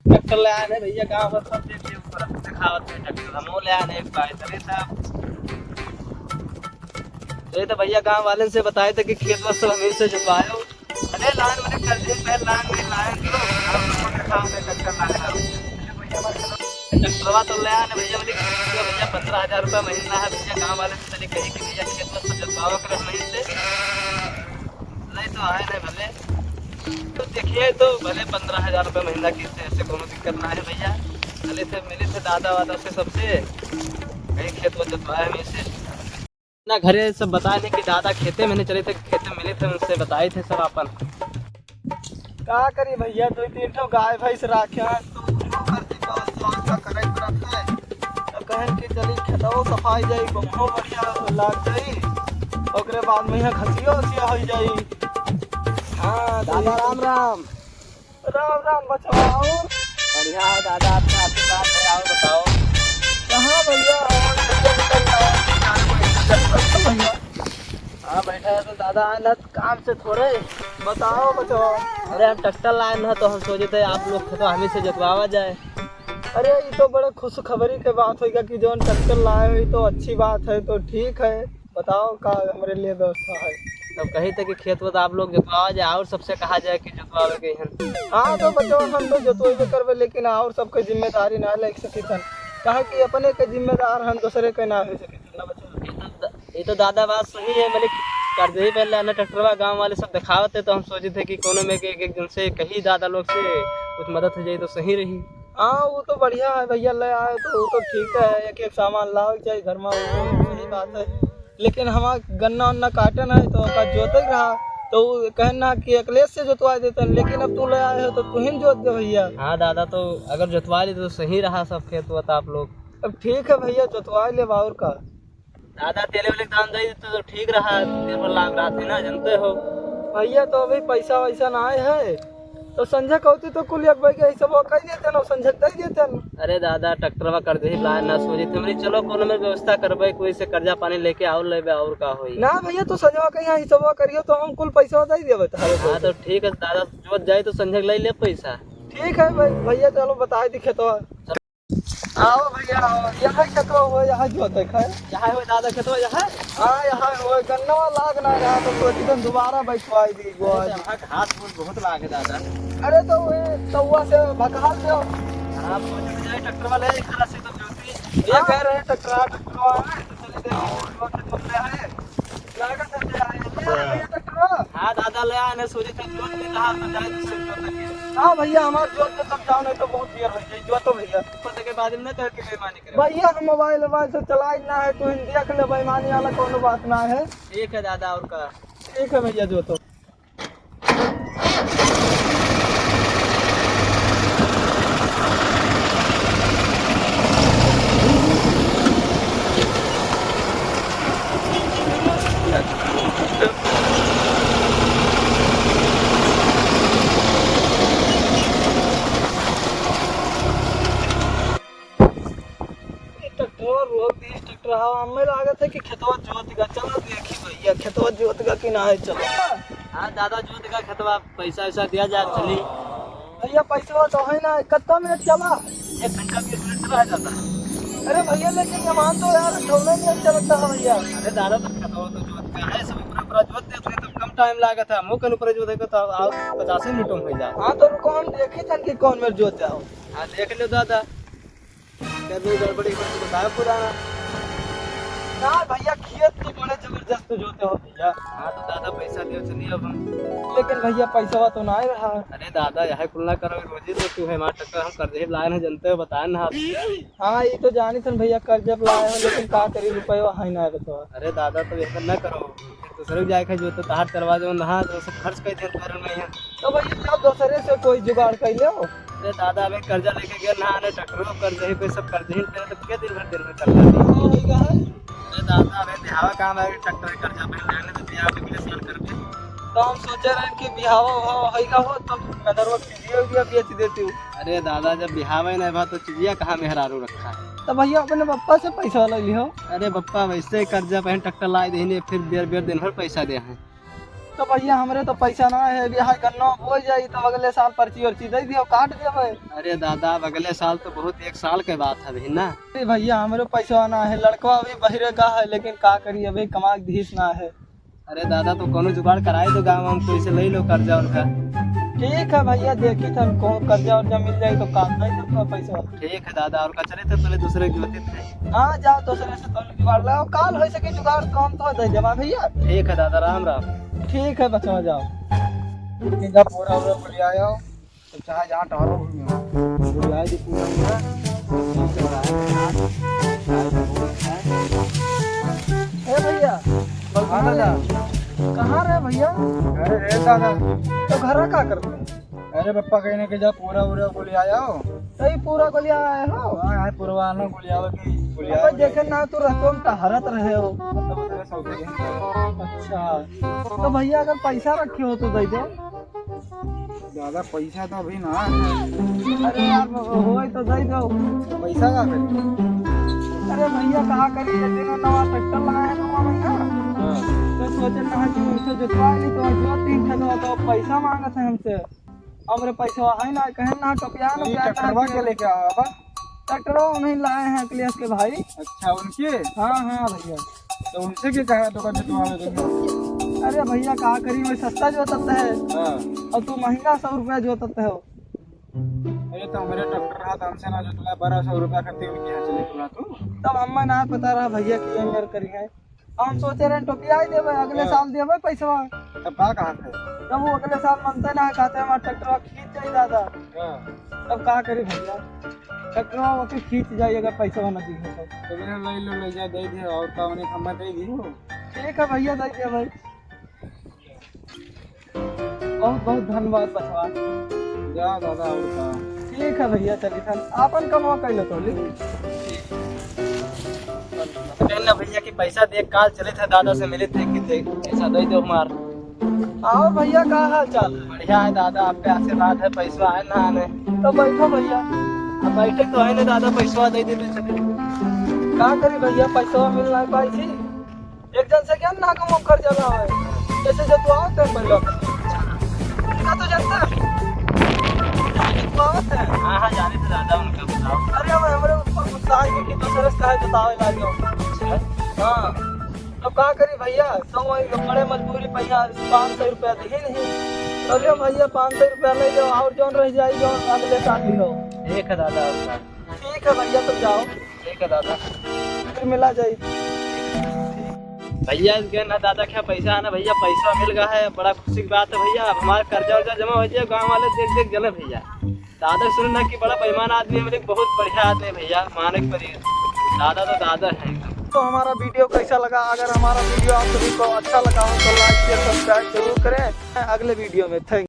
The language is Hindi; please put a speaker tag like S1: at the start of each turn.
S1: ट्रैक्टर ले आने भैया गाँव में सब देखिए ऊपर दिखावत है ट्रैक्टर हम ले आने एक पाए तरे साहब। ये तो भैया गाँव वाले से बताए थे कि खेत में सब हमें से जुतवाए हो। अरे लाइन मैंने कर दी पहले लाइन में लाइन करो आपको दिखाओ मैं ट्रैक्टर लाया ट्रैक्टरवा तो ले आने भैया बोले भैया 15,000 रुपये महीना है भैया गाँव वाले से चले कही कि भैया खेत में सब जुतवाओ कर हमें से नहीं तो आए नहीं भले तो देखिए तो भले 15,000 रुपये महीना की ऐसे कोनो दिक्कत ना है भैया। भले से मिले थे दादा वादा से सबसे कहीं खेत में जुतवाए हमें से ना घरे सब बताए थे कि दादा खेते मैंने चले थे खेते मिले थे उनसे बताए थे सब अपन
S2: का करी भैया 2-3 ठो गाय भैंस राखे हैं तो करे पड़ता है तो कहन कि चली खेतों सफाई जाई गमो बढ़िया लाग जाई ओकरे बाद में यहाँ खसियो हसिया हो जाई। हाँ
S1: दादा राम राम
S2: राम राम बचवाओ
S1: बढ़िया है दादा आपका आशीर्वाद है और बताओ
S2: कहाँ भैया भैया
S1: हाँ बैठा है तो दादा आना काम से थोड़े
S2: बताओ बचवाओ।
S1: अरे हम ट्रैक्टर लाए ना तो हम सोचे थे आप लोग तो हमें से जुतवावा जाए।
S2: अरे ये तो बड़े खुश खबरी के बात होगा कि जो ट्रैक्टर लाए हुई तो अच्छी बात है तो ठीक है बताओ का हमारे लिए व्यवस्था है।
S1: तब कही थे कि खेत में आप लोग जुतवावा जाए और सबसे कहा जाए कि जुतवावे के हैं।
S2: हाँ तो बच्चों हम तो जोतवे करवे लेकिन और सबके जिम्मेदारी ना ले सकी थन कहा कि अपने के जिम्मेदार हम दूसरे के ना हो सके ना बच्चों।
S1: ये तो दादा बात सही है मैंने कर दे पहले आना ट्रैक्टरवा गाँव वाले सब दिखावत है तो हम सोचे थे कि कोनो में एक दिन से कही दादा लोग से कुछ मदद हो जाए तो सही रही।
S2: हाँ वो तो बढ़िया है भैया ले आए तो वो तो ठीक है एक एक सामान लाओ चाहिए घर में वो तो सही बात है लेकिन हमारा गन्ना उन्ना काटन है तो जोते रहा तो कहना कि अकलेश से जोतवा देते लेकिन अब तू ले आए हो तो तू ही जोत दे भैया।
S1: हाँ दादा तो अगर जोतवा ले तो सही रहा सब खेत वत आप लोग।
S2: अब ठीक है भैया जोतवा ले बाउर का
S1: दादा तेले वाले दाम दे देते तो ठीक रहा तेरे पर लाभ रहा थे ना जानते हो।
S2: भैया तो अभी पैसा वैसा ना आए है तो संजय कहती तो कुल एक भाई के सब कह देते ना संजय दे देते ना।
S1: अरे दादा ट्रैक्टरवा कर दे लाए ना सोचे थे मेरी चलो कोनो में व्यवस्था करबे कोई से कर्जा पानी लेके और लेबे और का होई
S2: ना भैया तो संजय कहीं हिसाब करियो तो हम कुल पैसा दे देबे तारे।
S1: हाँ तो ठीक है दादा जोत जाए तो संजय ले ले पैसा।
S2: ठीक है भाई भैया चलो बता दी खेतवा आओ भैया आओ यहाँ खेतवा हो यहाँ जोते है
S1: यहाँ हो दादा खेतवा यहाँ
S2: हाँ यहाँ हो गन्ना लाग ना रहा तो सोची तुम दोबारा बैठवाई दी
S1: घास फूस बहुत लागे दादा।
S2: अरे तो वे तवा से भकाल से
S1: आप सोच जाए ट्रैक्टर वाले खरा से तो जोती
S2: ये कह रहे हैं ट्रैक्टरवा है तो चलिए देखो खेत में है लागत है ट्रैक्टरवा।
S1: हाँ दादा ले आने सोचे थे जोत नहीं रहा तो जाए तो जोत लगे।
S2: हाँ भैया हमारे जोत के तब जाओ नहीं तो बहुत देर हो जाए जोतो भैया
S1: पता के बाद में तो कि बेईमानी करे
S2: भैया हम मोबाइल से चलाई ना है तो देख ले बेईमानी वाला कोनो बात ना है।
S1: ठीक है दादा और का
S2: ठीक है भैया जोतो हमें लागत है कि खेतवा जोतेगा चलो देखी भैया खेतवा जोतेगा कि ना है चलो।
S1: हाँ दादा जोत का खेतवा पैसा वैसा दिया जाए चली
S2: भैया पैसा तो है ना कितना मिनट चला
S1: 1 घंटा 20 मिनट रह जाता है।
S2: अरे भैया लेकिन सामान तो यार थोड़ा नहीं चलता है भैया।
S1: अरे दादा तो खेतवा तो जोत का है सब ऊपर जोत देते तो कम टाइम लागत है मुँह के ऊपर जोतेगा तो आप 50 मिनटों में हो जाए।
S2: हाँ तो रुको हम देखे थे कि कौन मेरे जोते आओ।
S1: हाँ देख लो दादा कभी गड़बड़ी कुछ बताया पुराना
S2: ना भैया खेत की बड़े जबरदस्त जोते हो भैया।
S1: हाँ तो दादा पैसा दियो चलिए अब हम
S2: लेकिन भैया पैसा तो ना ही रहा।
S1: अरे दादा यहाँ खुलना करो रोजी तो क्यों है हमारा टक्कर हम कर दे लाए हैं जनते हो बताए ना आप।
S2: हाँ ये तो जानी थन भैया कर जब लाए हो लेकिन का करी रुपया है ना बता।
S1: अरे दादा तो ऐसा न करो दूसरे जाए का जो तो तार चलवा दो नहा तो सब खर्च कर दे पैर में यहाँ
S2: तो भैया जब दूसरे से कोई जुगाड़ कर लो।
S1: अरे दादा अभी कर्जा लेके गया नहा ट्रैक्टर कर दे कोई सब कर दे तो क्या दिन भर कर जाती। अरे दादा अबे बिहावा काम है ट्रैक्टर कर्जा पे लेने तो बिहाव के लिए साल कर दे
S2: तो हम सोचे रहे कि बिहावा हो तब कदर वक्त चीजिए बेच देती हूँ।
S1: अरे दादा जब बिहावा ही नहीं भा तो चिड़िया कहाँ मेहरारू रखा है।
S2: तो भैया अपने पप्पा से पैसा ले लियो।
S1: अरे बप्पा वैसे कर्जा पे ट्रैक्टर ला दे फिर बेर बेर दिन भर पैसा दे हैं
S2: तो भैया हमरे तो पैसा ना है, बिहार गन्ना हो जाई तो अगले साल पर्ची उर्ची दे दियो, काट देवे।
S1: अरे दादा अब अगले साल तो बहुत 1 साल के बात है ना।
S2: अरे भैया हमरे पैसा ना है, लड़का अभी बहिरे का है, लेकिन का करी अभी कमा के धीस ना है।
S1: अरे दादा तो कोनो जुगाड़ कराए दो, गाँव हम कोई से ले लो कर्जा उनका।
S2: ठीक है भैया, देखी था कौन कर्जा उर्जा मिल जाए तो काट नहीं दूंगा पैसा।
S1: ठीक है दादा, और का चले तो पहले दूसरे की होते थे।
S2: हाँ जाओ दूसरे से तो जुगाड़ लगाओ, काल हो सके जुगाड़ काम तो दे जमा भैया।
S1: ठीक है दादा, राम राम।
S2: ठीक है बचवा जाओ।
S3: जब पूरा पूरा बुलिया आओ तो चाहे जहाँ टहरो बुलिया जी पूरा
S2: ए भैया
S3: हाँ दादा।
S2: कहाँ रहे भैया?
S3: अरे रे दादा,
S2: तो घर का करते हैं?
S3: अरे पप्पा कहने के जब पूरा पूरा बुलिया आओ।
S2: सही पूरा गलिया आए हो?
S3: हाँ यहाँ पूर्वानो बुलिया की बुलिया
S2: अब देखे ना तो रस्तों में टहरत रहे हो।
S3: अच्छा
S2: अच्छा तो भैया अगर पैसा रखे हो तो दे दो।
S3: दादा पैसा तो अभी ना है।
S2: अरे यार हो तो दे दो।
S3: पैसा का करें?
S2: अरे भैया कहा करी दिन नवा ट्रैक्टर लगाया नवा भैया, तो सोचे ना कि उनसे जुतवा नहीं तो जो 3 खदवा तो पैसा मांगत है हमसे। हमरे पैसा है ना, कहे ना टोपिया ना क्या
S3: ट्रैक्टरवा के लेके आओ अब।
S2: ट्रैक्टर उन्हें लाए हैं अखिलेश के भाई।
S3: अच्छा उनके?
S2: हाँ हाँ भैया।
S3: तो उनसे क्या कहा तो कर तुम्हारे देंगे?
S2: अरे भैया कहा करी वही सस्ता जोतत है
S3: हाँ।
S2: और तू महंगा 100 रुपया जोतत है।
S3: अरे तो मेरे ट्रैक्टर रहा था हमसे ना जो तुम्हें 1200 रुपया करते हुए क्या चले तुला तू?
S2: तब हमें ना पता रहा भैया कि ये मेरे करी है। हम सोचे रहे टोपिया ही देवे, अगले साल देवे पैसा।
S3: तब का कहा थे?
S2: तब वो अगले साल मनते ना, कहते हमारा ट्रैक्टर खींच जाए दादा।
S3: हाँ।
S2: तब कहा करी भैया, ट्रैक्टर खींच जाइए अगर पैसा न दिखे तो।
S3: तो बिना ले लो ले जा दे दे और का उन्हें खम्मा दे दी हो।
S2: ठीक है भैया दे दिया भाई। बहुत बहुत धन्यवाद बचवा।
S3: जा दादा और का।
S2: ठीक है भैया, चलिए था आपन कमा कैलो तो ली।
S1: कहना भैया कि पैसा देख काल चले थे, दादा से मिले थे कि पैसा दे दो हमार।
S2: आओ भैया, का हाल चाल?
S1: बढ़िया है दादा, आपके आशीर्वाद है, पैसा है ना आने।
S2: तो बैठो भैया।
S1: अब बैठे तो है ना दादा, पैसा दे देते चले।
S2: का करी भैया, पैसा मिल नहीं पाई थी। एक जन से क्या ना कम कर चला है, जैसे जो तू आवत है पहले का तो जानता है तू आवत है।
S1: हाँ हाँ जाने थे दादा, उनका बताओ।
S2: अरे अब हमरे ऊपर गुस्सा है कि तो सरस का है बतावे लागे। हाँ अब का करी भैया, तो वही बड़े मजबूरी पैसा 500 रुपया दिए नहीं। तो लियो भैया 500 रुपया ले लो, और जौन रह जाए जो अगले साल लियो।
S1: ठीक है दादा आपका।
S2: ठीक है भैया, तो जाओ
S1: ठीक है दादा।
S2: फिर मिला जाए।
S1: भैया इसके ना दादा क्या पैसा है ना भैया, पैसा मिल गया है, बड़ा खुशी की बात है भैया। अब हमारा कर्जा वर्जा जमा हो जाए, गाँव वाले देख देख जले भैया। दादा सुन ना कि बड़ा बेईमान आदमी है, मेरे बहुत बढ़िया आदमी है भैया, माने के पड़ी। दादा तो दादा है।
S2: तो हमारा वीडियो कैसा लगा? अगर हमारा वीडियो आप सभी को अच्छा लगा हो तो लाइक शेयर सब्सक्राइब जरूर करें। अगले वीडियो में थैंक